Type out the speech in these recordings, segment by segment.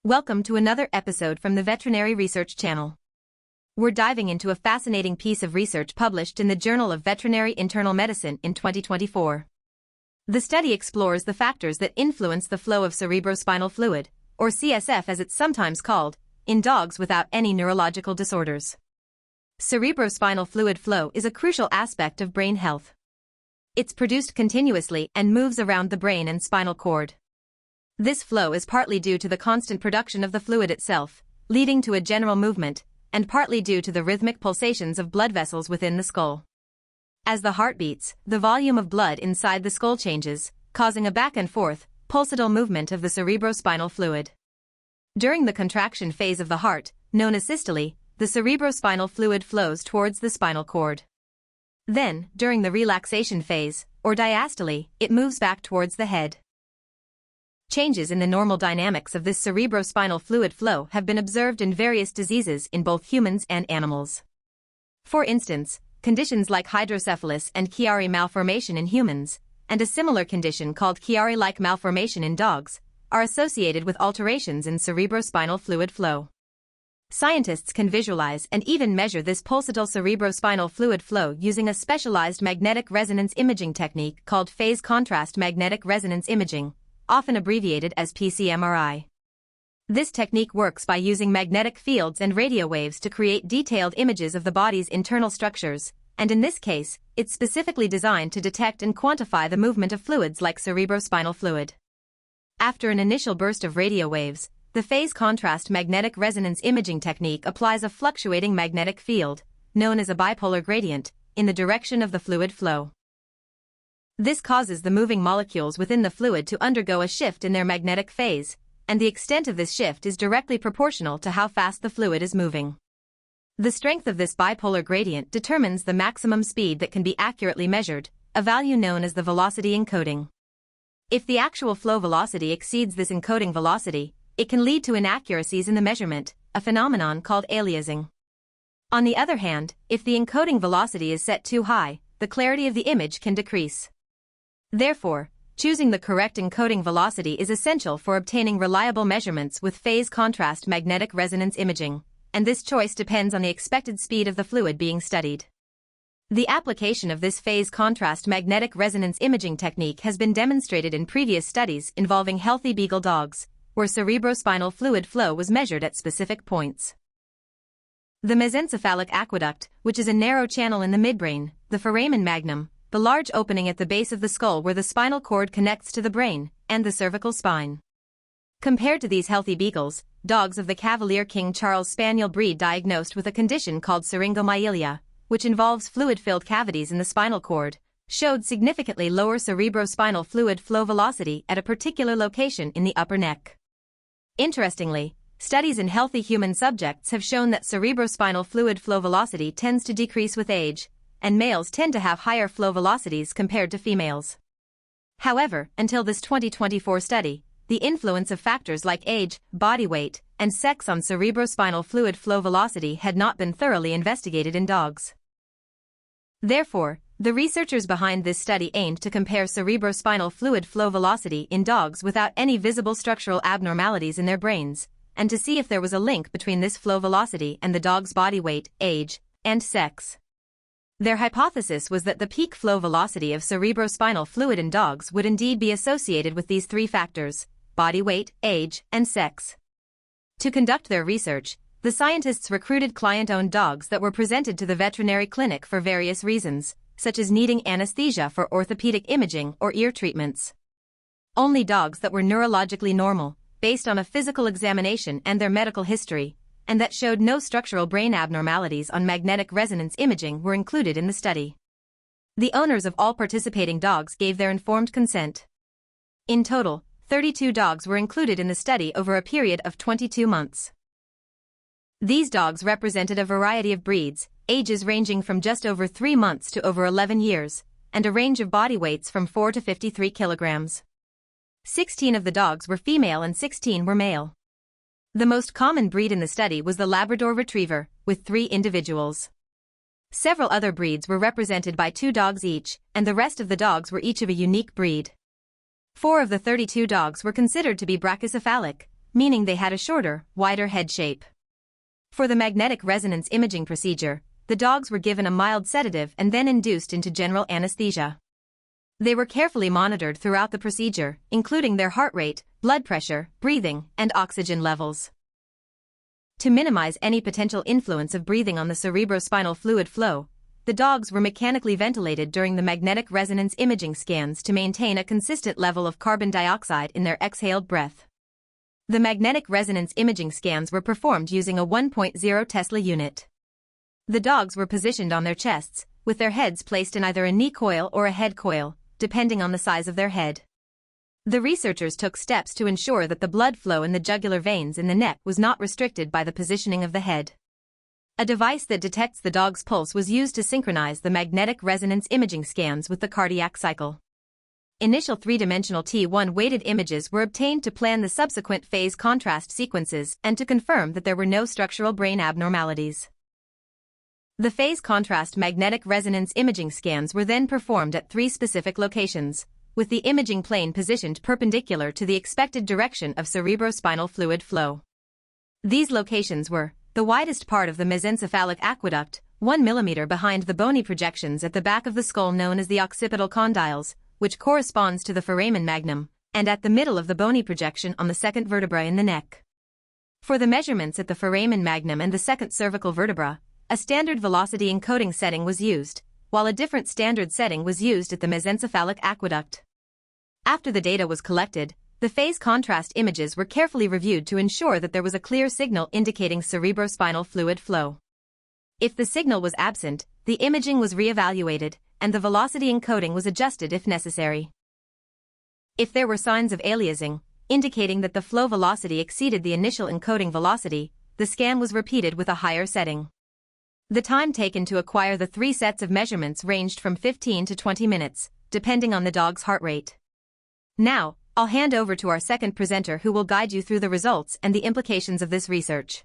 Welcome to another episode from the Veterinary Research Channel. We're diving into a fascinating piece of research published in the Journal of Veterinary Internal Medicine in 2024. The study explores the factors that influence the flow of cerebrospinal fluid, or CSF as it's sometimes called, in dogs without any neurological disorders. Cerebrospinal fluid flow is a crucial aspect of brain health. It's produced continuously and moves around the brain and spinal cord. This flow is partly due to the constant production of the fluid itself, leading to a general movement, and partly due to the rhythmic pulsations of blood vessels within the skull. As the heart beats, the volume of blood inside the skull changes, causing a back and forth, pulsatile movement of the cerebrospinal fluid. During the contraction phase of the heart, known as systole, the cerebrospinal fluid flows towards the spinal cord. Then, during the relaxation phase, or diastole, it moves back towards the head. Changes in the normal dynamics of this cerebrospinal fluid flow have been observed in various diseases in both humans and animals. For instance, conditions like hydrocephalus and Chiari malformation in humans, and a similar condition called Chiari-like malformation in dogs, are associated with alterations in cerebrospinal fluid flow. Scientists can visualize and even measure this pulsatile cerebrospinal fluid flow using a specialized magnetic resonance imaging technique called phase contrast magnetic resonance imaging, often abbreviated as PCMRI. This technique works by using magnetic fields and radio waves to create detailed images of the body's internal structures, and in this case, it's specifically designed to detect and quantify the movement of fluids like cerebrospinal fluid. After an initial burst of radio waves, the phase contrast magnetic resonance imaging technique applies a fluctuating magnetic field, known as a bipolar gradient, in the direction of the fluid flow. This causes the moving molecules within the fluid to undergo a shift in their magnetic phase, and the extent of this shift is directly proportional to how fast the fluid is moving. The strength of this bipolar gradient determines the maximum speed that can be accurately measured, a value known as the velocity encoding. If the actual flow velocity exceeds this encoding velocity, it can lead to inaccuracies in the measurement, a phenomenon called aliasing. On the other hand, if the encoding velocity is set too high, the clarity of the image can decrease. Therefore, choosing the correct encoding velocity is essential for obtaining reliable measurements with phase contrast magnetic resonance imaging, and this choice depends on the expected speed of the fluid being studied. The application of this phase contrast magnetic resonance imaging technique has been demonstrated in previous studies involving healthy beagle dogs, where cerebrospinal fluid flow was measured at specific points. The mesencephalic aqueduct, which is a narrow channel in the midbrain, the foramen magnum, the large opening at the base of the skull where the spinal cord connects to the brain, and the cervical spine. Compared to these healthy beagles, dogs of the Cavalier King Charles Spaniel breed diagnosed with a condition called syringomyelia, which involves fluid-filled cavities in the spinal cord, showed significantly lower cerebrospinal fluid flow velocity at a particular location in the upper neck. Interestingly, studies in healthy human subjects have shown that cerebrospinal fluid flow velocity tends to decrease with age, and males tend to have higher flow velocities compared to females. However, until this 2024 study, the influence of factors like age, body weight, and sex on cerebrospinal fluid flow velocity had not been thoroughly investigated in dogs. Therefore, the researchers behind this study aimed to compare cerebrospinal fluid flow velocity in dogs without any visible structural abnormalities in their brains, and to see if there was a link between this flow velocity and the dog's body weight, age, and sex. Their hypothesis was that the peak flow velocity of cerebrospinal fluid in dogs would indeed be associated with these three factors: body weight, age, and sex. To conduct their research, the scientists recruited client-owned dogs that were presented to the veterinary clinic for various reasons, such as needing anesthesia for orthopedic imaging or ear treatments. Only dogs that were neurologically normal, based on a physical examination and their medical history, and that showed no structural brain abnormalities on magnetic resonance imaging were included in the study. The owners of all participating dogs gave their informed consent. In total, 32 dogs were included in the study over a period of 22 months. These dogs represented a variety of breeds, ages ranging from just over 3 months to over 11 years, and a range of body weights from 4 to 53 kilograms. 16 of the dogs were female and 16 were male. The most common breed in the study was the Labrador Retriever, with 3 individuals. Several other breeds were represented by 2 dogs each, and the rest of the dogs were each of a unique breed. 4 of the 32 dogs were considered to be brachycephalic, meaning they had a shorter, wider head shape. For the magnetic resonance imaging procedure, the dogs were given a mild sedative and then induced into general anesthesia. They were carefully monitored throughout the procedure, including their heart rate, blood pressure, breathing, and oxygen levels. To minimize any potential influence of breathing on the cerebrospinal fluid flow, the dogs were mechanically ventilated during the magnetic resonance imaging scans to maintain a consistent level of carbon dioxide in their exhaled breath. The magnetic resonance imaging scans were performed using a 1.0 Tesla unit. The dogs were positioned on their chests, with their heads placed in either a knee coil or a head coil, depending on the size of their head. The researchers took steps to ensure that the blood flow in the jugular veins in the neck was not restricted by the positioning of the head. A device that detects the dog's pulse was used to synchronize the magnetic resonance imaging scans with the cardiac cycle. Initial three-dimensional T1 weighted images were obtained to plan the subsequent phase contrast sequences and to confirm that there were no structural brain abnormalities. The phase contrast magnetic resonance imaging scans were then performed at 3 specific locations, with the imaging plane positioned perpendicular to the expected direction of cerebrospinal fluid flow. These locations were the widest part of the mesencephalic aqueduct, 1 mm behind the bony projections at the back of the skull known as the occipital condyles, which corresponds to the foramen magnum, and at the middle of the bony projection on the second vertebra in the neck. For the measurements at the foramen magnum and the second cervical vertebra, a standard velocity encoding setting was used, while a different standard setting was used at the mesencephalic aqueduct. After the data was collected, the phase contrast images were carefully reviewed to ensure that there was a clear signal indicating cerebrospinal fluid flow. If the signal was absent, the imaging was re-evaluated, and the velocity encoding was adjusted if necessary. If there were signs of aliasing, indicating that the flow velocity exceeded the initial encoding velocity, the scan was repeated with a higher setting. The time taken to acquire the 3 sets of measurements ranged from 15 to 20 minutes, depending on the dog's heart rate. Now, I'll hand over to our second presenter who will guide you through the results and the implications of this research.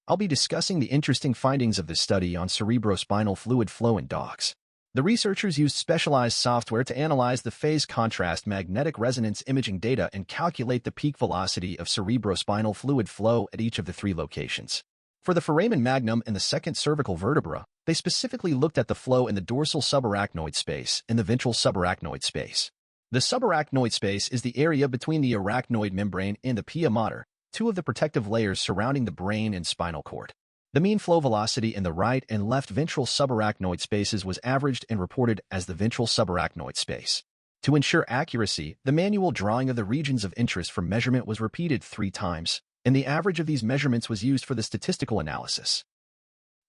I'll be discussing the interesting findings of this study on cerebrospinal fluid flow in dogs. The researchers used specialized software to analyze the phase contrast magnetic resonance imaging data and calculate the peak velocity of cerebrospinal fluid flow at each of the 3 locations. For the foramen magnum and the second cervical vertebra, they specifically looked at the flow in the dorsal subarachnoid space and the ventral subarachnoid space. The subarachnoid space is the area between the arachnoid membrane and the pia mater, 2 of the protective layers surrounding the brain and spinal cord. The mean flow velocity in the right and left ventral subarachnoid spaces was averaged and reported as the ventral subarachnoid space. To ensure accuracy, the manual drawing of the regions of interest for measurement was repeated 3 times, and the average of these measurements was used for the statistical analysis.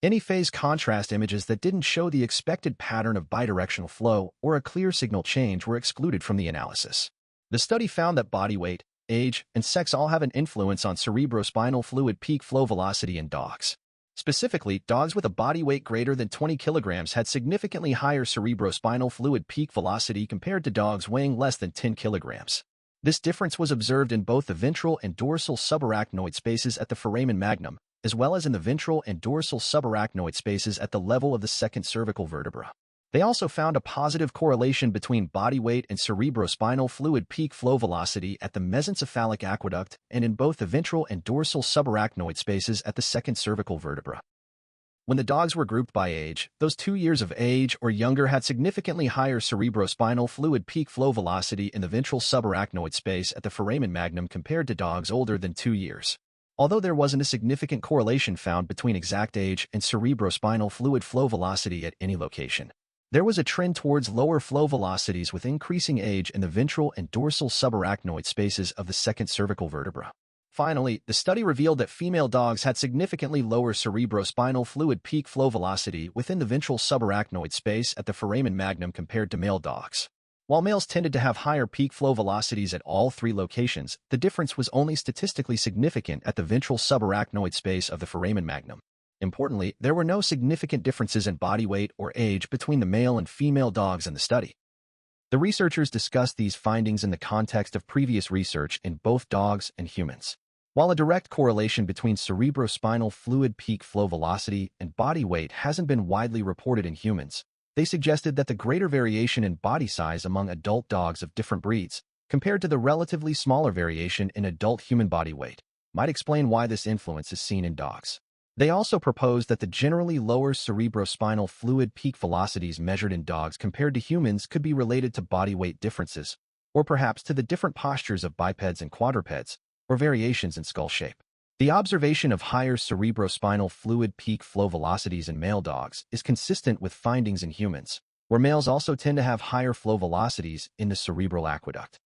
Any phase contrast images that didn't show the expected pattern of bidirectional flow or a clear signal change were excluded from the analysis. The study found that body weight, age, and sex all have an influence on cerebrospinal fluid peak flow velocity in dogs. Specifically, dogs with a body weight greater than 20 kilograms had significantly higher cerebrospinal fluid peak velocity compared to dogs weighing less than 10 kilograms. This difference was observed in both the ventral and dorsal subarachnoid spaces at the foramen magnum, as well as in the ventral and dorsal subarachnoid spaces at the level of the second cervical vertebra. They also found a positive correlation between body weight and cerebrospinal fluid peak flow velocity at the mesencephalic aqueduct and in both the ventral and dorsal subarachnoid spaces at the second cervical vertebra. When the dogs were grouped by age, those 2 years of age or younger had significantly higher cerebrospinal fluid peak flow velocity in the ventral subarachnoid space at the foramen magnum compared to dogs older than 2 years. Although there wasn't a significant correlation found between exact age and cerebrospinal fluid flow velocity at any location, there was a trend towards lower flow velocities with increasing age in the ventral and dorsal subarachnoid spaces of the second cervical vertebra. Finally, the study revealed that female dogs had significantly lower cerebrospinal fluid peak flow velocity within the ventral subarachnoid space at the foramen magnum compared to male dogs. While males tended to have higher peak flow velocities at all 3 locations, the difference was only statistically significant at the ventral subarachnoid space of the foramen magnum. Importantly, there were no significant differences in body weight or age between the male and female dogs in the study. The researchers discussed these findings in the context of previous research in both dogs and humans. While a direct correlation between cerebrospinal fluid peak flow velocity and body weight hasn't been widely reported in humans, they suggested that the greater variation in body size among adult dogs of different breeds compared to the relatively smaller variation in adult human body weight, might explain why this influence is seen in dogs. They also proposed that the generally lower cerebrospinal fluid peak velocities measured in dogs compared to humans could be related to body weight differences, or perhaps to the different postures of bipeds and quadrupeds, or variations in skull shape. The observation of higher cerebrospinal fluid peak flow velocities in male dogs is consistent with findings in humans, where males also tend to have higher flow velocities in the cerebral aqueduct.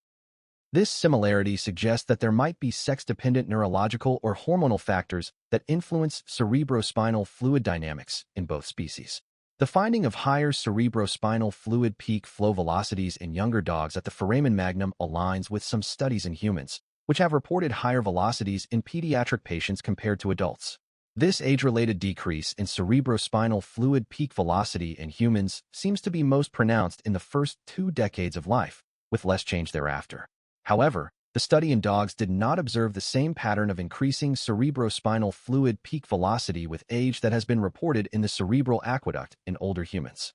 This similarity suggests that there might be sex-dependent neurological or hormonal factors that influence cerebrospinal fluid dynamics in both species. The finding of higher cerebrospinal fluid peak flow velocities in younger dogs at the foramen magnum aligns with some studies in humans, which have reported higher velocities in pediatric patients compared to adults. This age-related decrease in cerebrospinal fluid peak velocity in humans seems to be most pronounced in the first 2 decades of life, with less change thereafter. However, the study in dogs did not observe the same pattern of increasing cerebrospinal fluid peak velocity with age that has been reported in the cerebral aqueduct in older humans.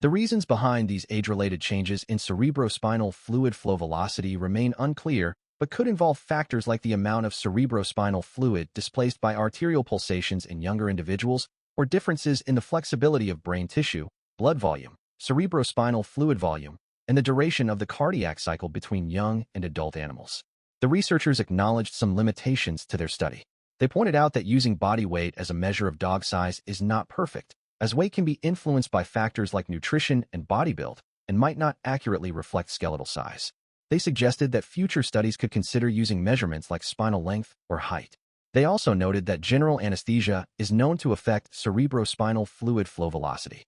The reasons behind these age-related changes in cerebrospinal fluid flow velocity remain unclear, but could involve factors like the amount of cerebrospinal fluid displaced by arterial pulsations in younger individuals or differences in the flexibility of brain tissue, blood volume, cerebrospinal fluid volume, and the duration of the cardiac cycle between young and adult animals. The researchers acknowledged some limitations to their study. They pointed out that using body weight as a measure of dog size is not perfect, as weight can be influenced by factors like nutrition and body build, and might not accurately reflect skeletal size. They suggested that future studies could consider using measurements like spinal length or height. They also noted that general anesthesia is known to affect cerebrospinal fluid flow velocity.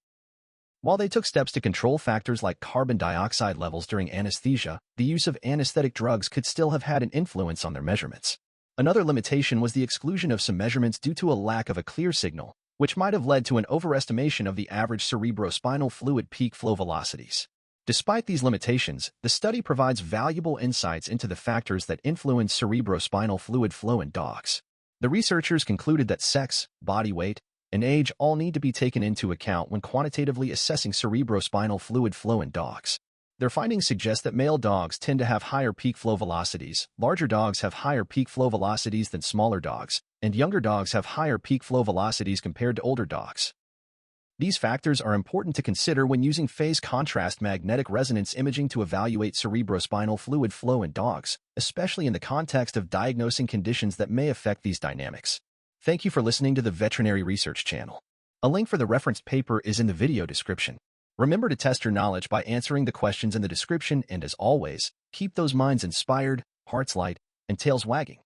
While they took steps to control factors like carbon dioxide levels during anesthesia, the use of anesthetic drugs could still have had an influence on their measurements. Another limitation was the exclusion of some measurements due to a lack of a clear signal, which might have led to an overestimation of the average cerebrospinal fluid peak flow velocities. Despite these limitations, the study provides valuable insights into the factors that influence cerebrospinal fluid flow in dogs. The researchers concluded that sex, body weight, and age all need to be taken into account when quantitatively assessing cerebrospinal fluid flow in dogs. Their findings suggest that male dogs tend to have higher peak flow velocities, larger dogs have higher peak flow velocities than smaller dogs, and younger dogs have higher peak flow velocities compared to older dogs. These factors are important to consider when using phase contrast magnetic resonance imaging to evaluate cerebrospinal fluid flow in dogs, especially in the context of diagnosing conditions that may affect these dynamics. Thank you for listening to the Veterinary Research Channel. A link for the referenced paper is in the video description. Remember to test your knowledge by answering the questions in the description, and as always, keep those minds inspired, hearts light, and tails wagging.